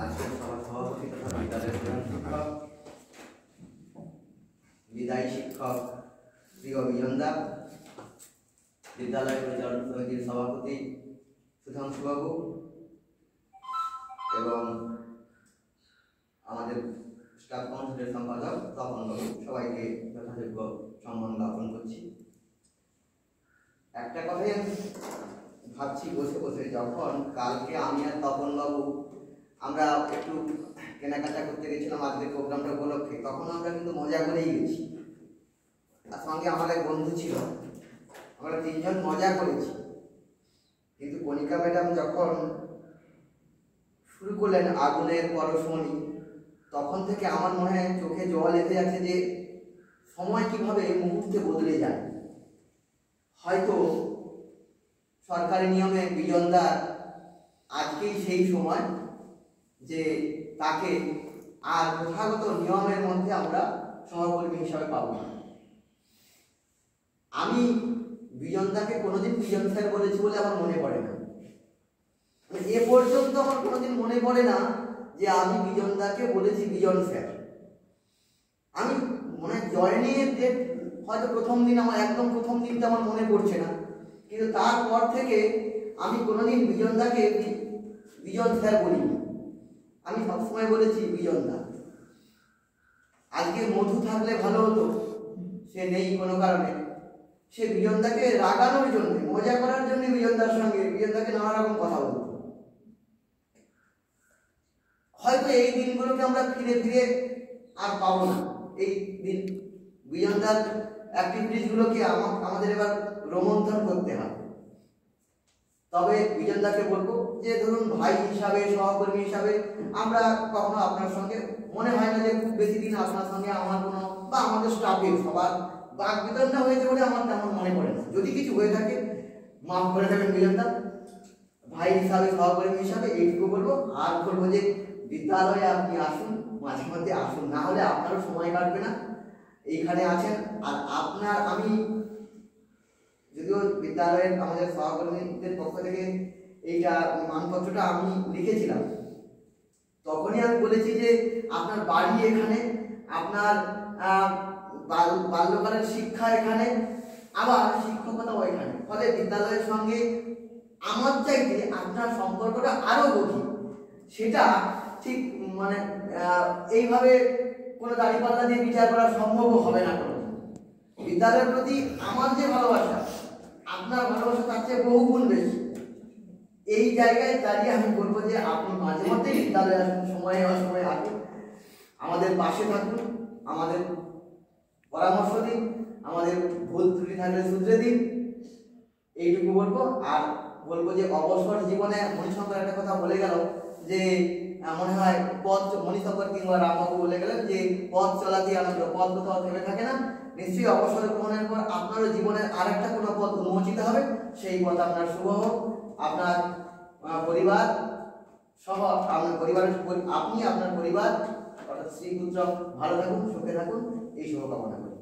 আজকের সভার সভাপতি তথা বিদ্যালয়ের প্রধান শিক্ষক, বিদায়ী শিক্ষক প্রিয় বিজনদা, বিদ্যালয় পরিচালন সমিতির সভাপতি সুধাংশুবাবু এবং আমাদের স্টাফ কাউন্সিলের সম্পাদক তপনবাবু, সবাইকে যথাযোগ্য সম্মান জ্ঞাপন করছি। একটা কথাই আমি ভাবছি বসে বসে, যখন কালকে আমি আর তপনবাবু আমরা একটু কেনাকাটা করতে গেছিলাম আজকের প্রোগ্রামটা উপলক্ষে, তখন আমরা কিন্তু মজা করেই গেছি। তার সঙ্গে আমার এক বন্ধু ছিল, আমরা তিনজন মজা করেছি। কিন্তু কণিকা ম্যাডাম যখন শুরু করলেন আগুনের পরশমণি, তখন থেকে আমার মনে হয় চোখে জল এসে যাচ্ছে যে সময় কিভাবে মুহূর্তে বদলে যায়। হয়তো সরকারি নিয়মে বিজনদা আজকেই সেই সময় যে তাকে আর প্রথাগত নিয়মের মধ্যে আমরা সহকর্মী হিসাবে পাব না। আমি বিজনদাকে কোনোদিন বিজন স্যার বলেছি বলে আমার মনে পড়ে না, এ পর্যন্ত আমার কোনোদিন মনে পড়ে না যে আমি বিজনদাকে বলেছি বিজন স্যার। আমি মনে হয় জয়েনিংয়ের যে হয়তো প্রথম দিন, আমার একদম প্রথম দিনটা আমার মনে পড়ছে না, কিন্তু তারপর থেকে আমি কোনোদিন বিজনদাকে বিজন স্যার বলিনি। আমি সবসময় বলেছি বিজনদা। আজকে মধু থাকলে ভালো হতো, সে নেই কোনো কারণে। সে বিজনদাকে রাগানোর জন্য, মজা করার জন্য বিজনদার সঙ্গে বিজনদাকে নানা রকম কথা বলতো। হয়তো এই দিনগুলোকে আমরা ফিরে ফিরে আর পাবো না। এই দিন বিজনদার অ্যাক্টিভিটিসগুলোকে আমাদের এবার রোমন্থন করতে হবে। তবে বিজনদাকে বলবো যে ধরুন ভাই হিসাবে, সহকর্মী হিসাবে আমরা কখনো আপনার সঙ্গে মনে হয় না যে খুব বেশি দিন আপনার সঙ্গে আমার কোনো বা আমাদের স্টাফের সবার বাক বিতরণটা হয়েছে বলে আমার তেমন মনে পড়ে না। যদি কিছু হয়ে থাকে মাফ করে দেবেন বিজনদা। ভাই হিসাবে, সহকর্মী হিসাবে এইটুকু বলবো। আর বলবো যে বিদ্যালয়ে আপনি আসুন, মাঝে মধ্যে আসুন, না হলে আপনারও সময় কাটবে না। এইখানে আছেন আর আপনার, আমি যদিও বিদ্যালয়ের আমাদের সহকর্মীদের পক্ষ থেকে এইটা মানপত্রটা আমি লিখেছিলাম, তখনই আমি বলেছি যে আপনার বাড়ি এখানে, আপনার বাল্যকালের শিক্ষা এখানে, আবার শিক্ষকতাও এখানে। ফলে বিদ্যালয়ের সঙ্গে আমার চাইতে আপনার সম্পর্কটা আরো গভীর। সেটা ঠিক মানে এইভাবে কোনো দাঁড়িপাল্লা দিয়ে বিচার করা সম্ভব হবে না। কোনো বিদ্যালয়ের প্রতি আমার যে ভালোবাসা, আপনার ভালোবাসা তার চেয়ে বহুগুণ বেশি। এই জায়গায় দাঁড়িয়ে আমি বলবো যে আপনি মাঝে মধ্যে বিদ্যালয়ে আসুন, সময়ে অসময়ে আসুন, আমাদের পাশে থাকুন, আমাদের পরামর্শ দিন, আমাদের ভুল ত্রুটি থাকলে শুধরে দিন, এইটুকু বলবো। আর বলবো যে অবসর জীবনে মণিশঙ্কর একটা কথা বলে গেল যে মনে হয় পথ, মণিশঙ্কর কিংবা রামবাবু বলে গেলেন যে পথ চলাতেই আনন্দ, পথ কোথাও থেমে থাকে না। নিশ্চয়ই অবসর গ্রহণের পর আপনারও জীবনের আরেকটা কোনো পথ উন্মোচিত হবে, সেই পথ আপনার শুভ হোক। আপনার পরিবার সহ, আপনার পরিবারের, আপনি আপনার পরিবার অর্থাৎ স্ত্রী পুত্র ভালো থাকুন, সুখে থাকুন, এই শুভকামনা করি।